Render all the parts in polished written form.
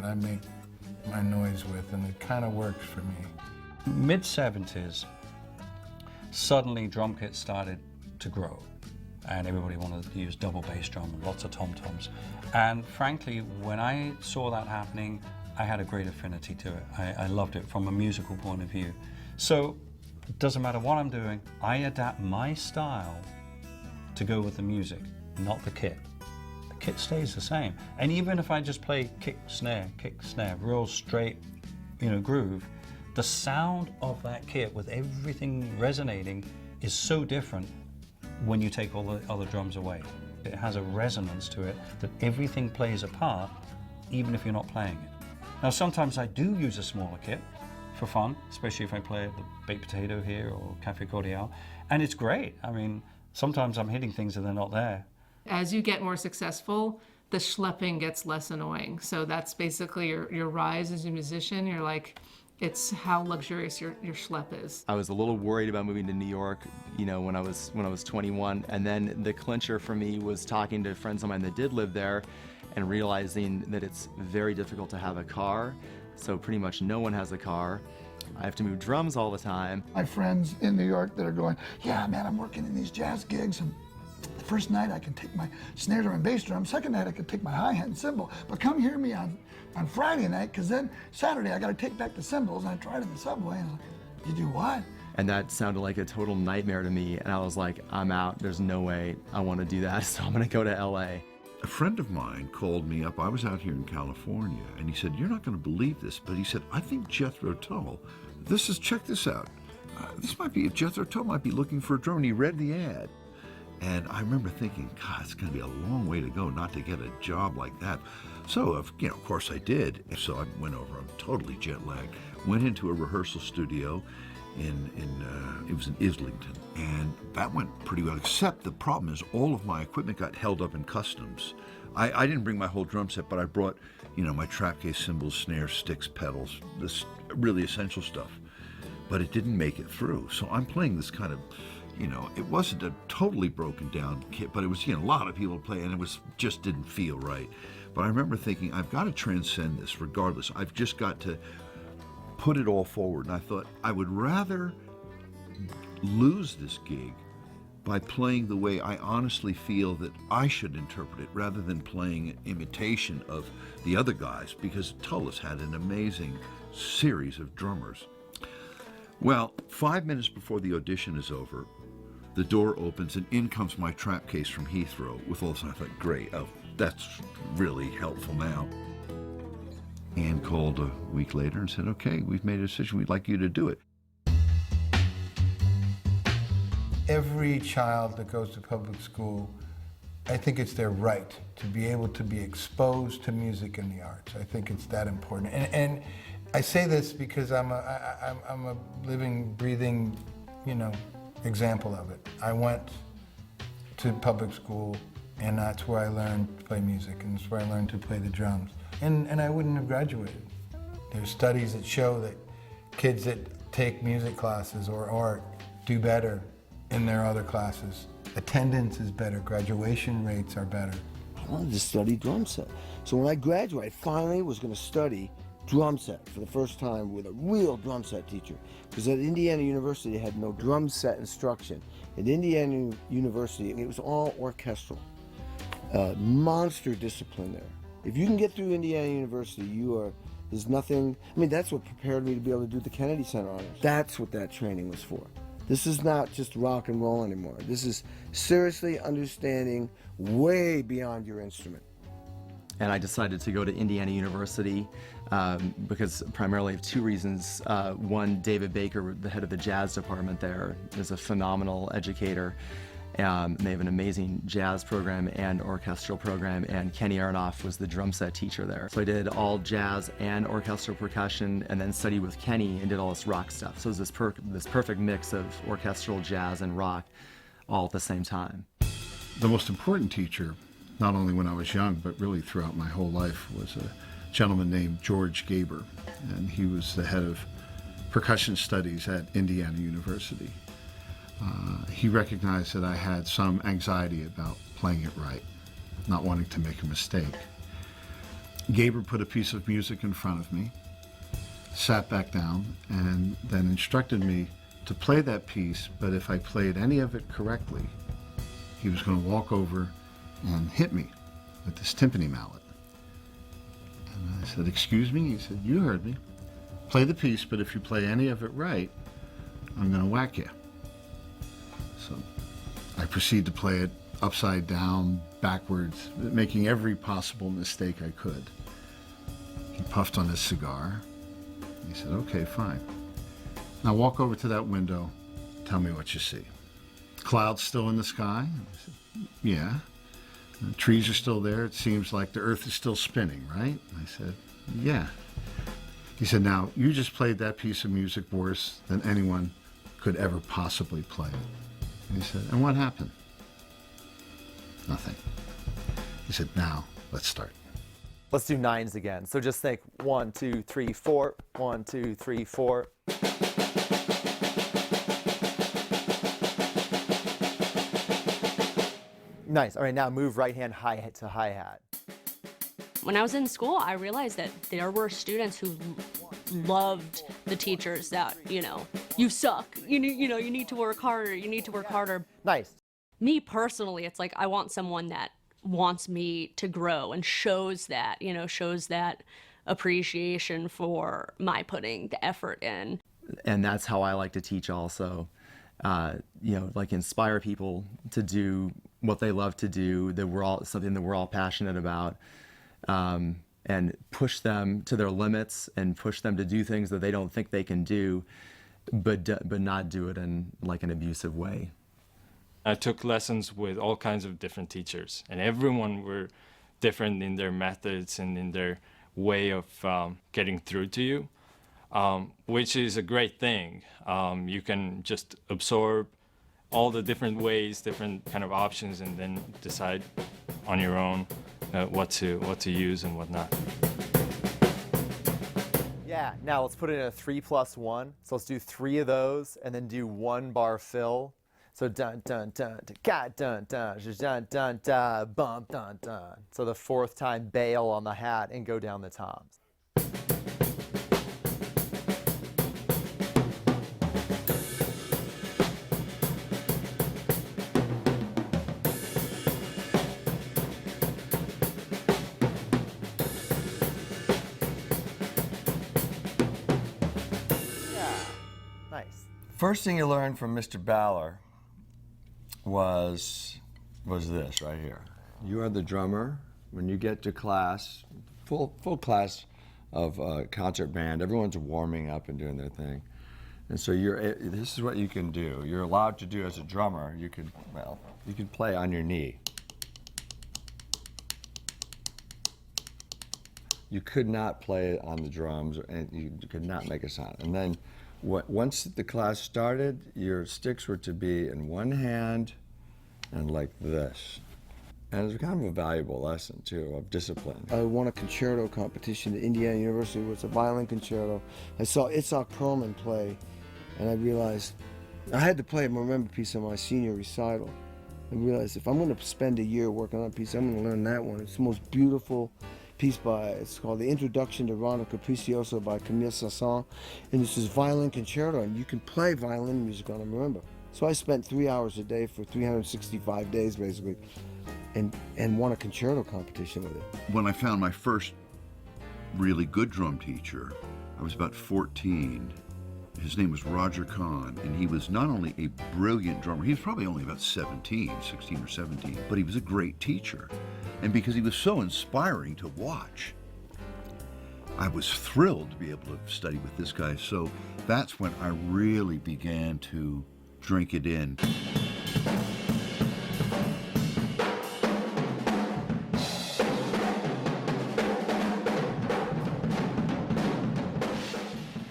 that I make my noise with, and it kind of works for me. Mid-70s, suddenly drum kits started to grow, and everybody wanted to use double bass drum and lots of tom-toms. And frankly, when I saw that happening, I had a great affinity to it. I loved it from a musical point of view. So it doesn't matter what I'm doing, I adapt my style to go with the music, not the kit. The kit stays the same. And even if I just play kick, snare, real straight, groove, the sound of that kit with everything resonating is so different when you take all the other drums away. It has a resonance to it that everything plays a part, even if you're not playing it. Now, sometimes I do use a smaller kit for fun, especially if I play at the Baked Potato here or Cafe Cordial, and it's great. I mean, sometimes I'm hitting things and they're not there. As you get more successful, the schlepping gets less annoying. So that's basically your rise as a musician. You're like, it's how luxurious your schlep is. I was a little worried about moving to New York, when I was 21, and then the clincher for me was talking to friends of mine that did live there and realizing that it's very difficult to have a car. So pretty much no one has a car. I have to move drums all the time. My friends in New York that are going, yeah, man, I'm working in these jazz gigs, and the first night I can take my snare drum and bass drum, second night I can take my hi-hat and cymbal, but come hear me on Friday night, because then Saturday I got to take back the cymbals, and I tried in the subway, and I'm like, you do what? And that sounded like a total nightmare to me, and I was like, I'm out, there's no way I want to do that, so I'm going to go to LA. A friend of mine called me up. I was out here in California, and he said, you're not going to believe this, but he said, I think Jethro Tull, check this out. Jethro Tull might be looking for a drummer, and he read the ad. And I remember thinking, God, it's going to be a long way to go not to get a job like that. So, of course I did. So I went over, I'm totally jet lagged, went into a rehearsal studio it was in Islington, and that went pretty well, except the problem is all of my equipment got held up in customs. I didn't bring my whole drum set, but I brought, my trap case, cymbals, snares, sticks, pedals, this really essential stuff. But it didn't make it through. So I'm playing this kind of, it wasn't a totally broken down kit, but it was, a lot of people play, and it just didn't feel right. But I remember thinking, I've got to transcend this regardless. I've just got to put it all forward. And I thought, I would rather lose this gig by playing the way I honestly feel that I should interpret it, rather than playing an imitation of the other guys, because Tullis had an amazing series of drummers. Well, 5 minutes before the audition is over, the door opens and in comes my trap case from Heathrow with all this. I thought, great, that's really helpful now. Ann called a week later and said, okay, we've made a decision, we'd like you to do it. Every child that goes to public school, I think it's their right to be able to be exposed to music and the arts. I think it's that important. And I say this because I'm a living, breathing, example of it. I went to public school, and that's where I learned to play music, and that's where I learned to play the drums. And I wouldn't have graduated. There's studies that show that kids that take music classes or art do better in their other classes. Attendance is better, graduation rates are better. I wanted to study drum set. So when I graduated, I finally was going to study drum set for the first time with a real drum set teacher. Because at Indiana University, they had no drum set instruction. At Indiana University, it was all orchestral. Monster discipline there. If you can get through Indiana University, there's nothing, that's what prepared me to be able to do the Kennedy Center honors. That's what that training was for. This is not just rock and roll anymore. This is seriously understanding way beyond your instrument. And I decided to go to Indiana University because primarily of two reasons. One, David Baker, the head of the jazz department there, is a phenomenal educator. They have an amazing jazz program and orchestral program, and Kenny Aronoff was the drum set teacher there. So I did all jazz and orchestral percussion, and then studied with Kenny and did all this rock stuff. So it was this perfect mix of orchestral, jazz, and rock all at the same time. The most important teacher, not only when I was young, but really throughout my whole life, was a gentleman named George Gaber, and he was the head of percussion studies at Indiana University. He recognized that I had some anxiety about playing it right, not wanting to make a mistake. Gabriel put a piece of music in front of me, sat back down, and then instructed me to play that piece, but if I played any of it correctly, he was going to walk over and hit me with this timpani mallet. And I said, "Excuse me?" He said, "You heard me. Play the piece, but if you play any of it right, I'm going to whack you." So I proceed to play it upside down, backwards, making every possible mistake I could. He puffed on his cigar. He said, "Okay, fine. Now walk over to that window. Tell me what you see." Clouds still in the sky? I said, "Yeah." The trees are still there. It seems like the earth is still spinning, right? I said, "Yeah." He said, "Now, you just played that piece of music worse than anyone could ever possibly play it." And he said, "And what happened?" "Nothing." He said, "Now, let's start." Let's do nines again. So just think 1, 2, 3, 4. 1, 2, 3, 4. Nice. All right, now move right hand hi-hat to hi-hat. When I was in school, I realized that there were students who loved the teachers that, you suck, you need to work harder, you need to work harder. Nice. Me personally, it's like I want someone that wants me to grow and shows that appreciation for my putting the effort in. And that's how I like to teach also. Like inspire people to do what they love to do, something that we're all passionate about, and push them to their limits and push them to do things that they don't think they can do, but not do it in like an abusive way. I took lessons with all kinds of different teachers, and everyone were different in their methods and in their way of getting through to you, which is a great thing. You can just absorb all the different ways, different kind of options, and then decide on your own what to use and what not. Yeah, now let's put it in a 3+1. So let's do 3 of those and then do 1 bar fill. So dun dun dun dun dun dun dun dun dun bump dun dun. So the 4th time bail on the hat and go down the toms. Yeah, nice. First thing you learned from Mr. Baller was this right here. You are the drummer. When you get to class, full class of concert band, everyone's warming up and doing their thing. And so this is what you can do. You're allowed to do as a drummer. You could play on your knee. You could not play on the drums, and you could not make a sound. And then once the class started, your sticks were to be in one hand and like this. And it's kind of a valuable lesson, too, of discipline. I won a concerto competition at Indiana University. It was a violin concerto. I saw Itzhak Perlman play, and I realized I had to play a marimba piece on my senior recital. I realized if I'm going to spend a year working on a piece, I'm going to learn that one. It's the most beautiful piece it's called The Introduction to Rondo Capriccioso by Camilla, and this is violin concerto, and you can play violin music on a marimba. So I spent 3 hours a day for 365 days, basically, and won a concerto competition with it. When I found my first really good drum teacher, I was about 14. His name was Roger Kahn, and he was not only a brilliant drummer, he was probably only about 16 or 17, but he was a great teacher. And because he was so inspiring to watch, I was thrilled to be able to study with this guy. So that's when I really began to drink it in.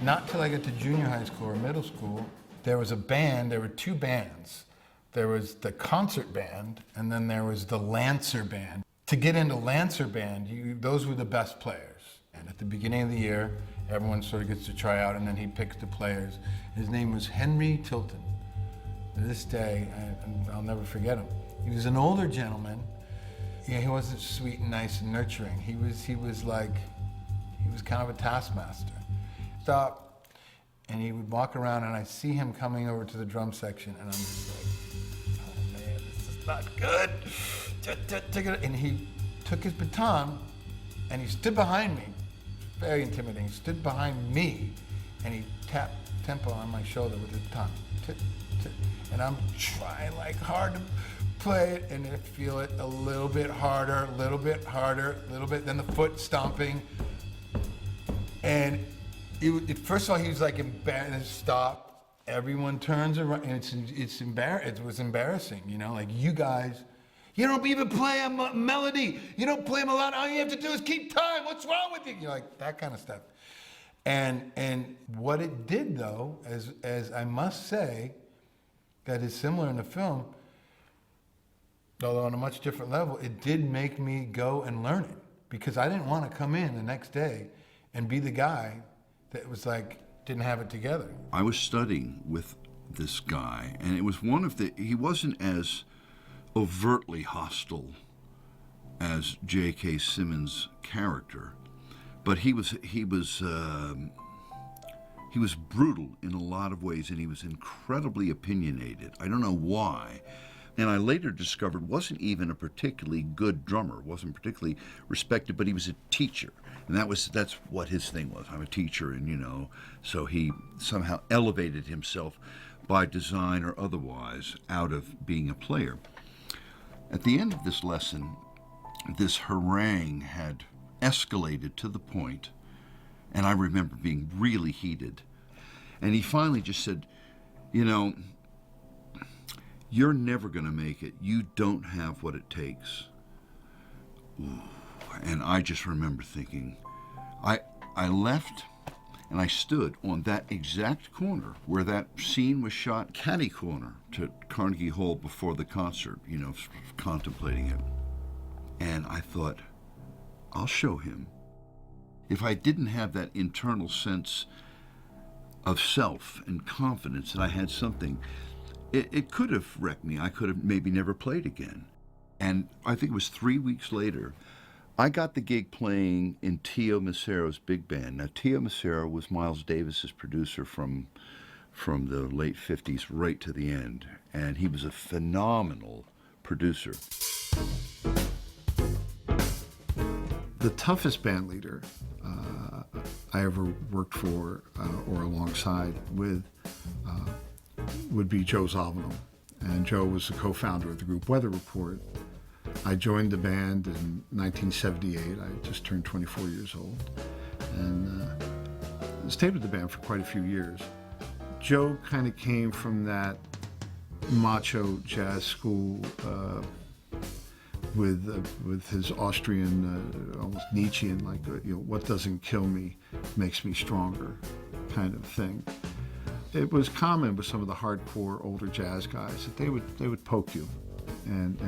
Not till I got to junior high school or middle school, there was a band, there were 2 bands. There was the concert band, and then there was the Lancer band. To get into Lancer band, those were the best players. And at the beginning of the year, everyone sort of gets to try out, and then he picks the players. His name was Henry Tilton. To this day, I'll never forget him. He was an older gentleman, you know, he wasn't sweet and nice and nurturing. He was kind of a taskmaster. Stop, and he would walk around, and I see him coming over to the drum section, and I'm just like, oh man, this is not good. And he took his baton, and he stood behind me. Very intimidating. He stood behind me, and he tapped tempo on my shoulder with his baton. And I'm trying like hard to play it, and I feel it a little bit harder, a little bit harder, a little bit, then the foot stomping. And first of all, he was like embarrassed, stop. Everyone turns around, and it was embarrassing, you know, like you guys, you don't even play a melody. You don't play a melody. All you have to do is keep time. What's wrong with you? You're like, that kind of stuff. And what it did though, as I must say, that is similar in the film, although on a much different level, it did make me go and learn it, because I didn't want to come in the next day and be the guy that was like, didn't have it together. I was studying with this guy, and it was he wasn't as overtly hostile as J.K. Simmons' character, but he was brutal in a lot of ways, and he was incredibly opinionated. I don't know why. And I later discovered wasn't even a particularly good drummer, wasn't particularly respected, but he was a teacher. And that's what his thing was. I'm a teacher, and you know, so he somehow elevated himself by design or otherwise out of being a player. At the end of this lesson, this harangue had escalated to the point, and I remember being really heated. And he finally just said, you know, you're never going to make it. You don't have what it takes. Ooh. And I just remember thinking, I left and I stood on that exact corner where that scene was shot, catty corner to Carnegie Hall before the concert, you know, contemplating it. And I thought, I'll show him. If I didn't have that internal sense of self and confidence that I had something, it could have wrecked me. I could have maybe never played again. And I think it was 3 weeks later, I got the gig playing in Tio Macero's big band. Now, Tio Macero was Miles Davis's producer from the late 50s right to the end, and he was a phenomenal producer. The toughest band leader I ever worked for or alongside with would be Joe Zawinul. And Joe was the co-founder of the group Weather Report. I joined the band in 1978. I just turned 24 years old, and stayed with the band for quite a few years. Joe kind of came from that macho jazz school with his Austrian, almost Nietzschean, like, you know, what doesn't kill me makes me stronger kind of thing. It was common with some of the hardcore older jazz guys that they would poke you, and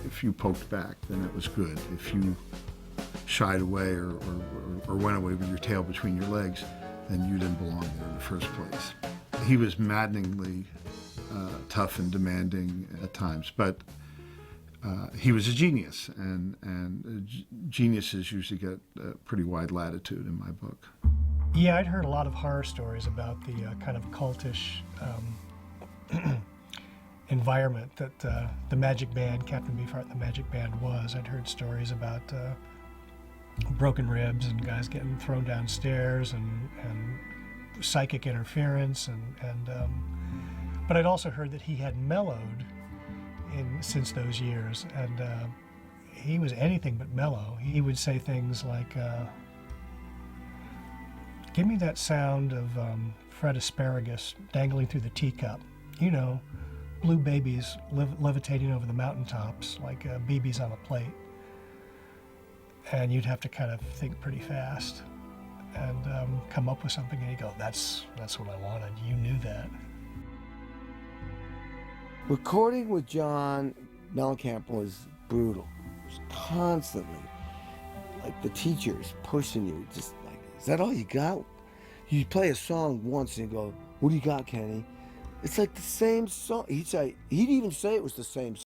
if you poked back, then it was good. If you shied away or went away with your tail between your legs, then you didn't belong there in the first place. He was maddeningly tough and demanding at times, but he was a genius, and geniuses usually get pretty wide latitude in my book. Yeah, I'd heard a lot of horror stories about the kind of cultish environment that the Magic Band, Captain Beefheart, the Magic Band was. I'd heard stories about broken ribs and guys getting thrown downstairs and psychic interference, but I'd also heard that he had mellowed since those years, and he was anything but mellow. He would say things like, give me that sound of Fred Asparagus dangling through the teacup. You know, blue babies levitating over the mountaintops like BBs on a plate. And you'd have to kind of think pretty fast and come up with something, and you go, that's what I wanted. You knew that. Recording with John Mellencamp was brutal. It was constantly, like, the teachers pushing you, just like, is that all you got? You play a song once and you go, what do you got, Kenny? It's like the same song. He'd even say it was the same song.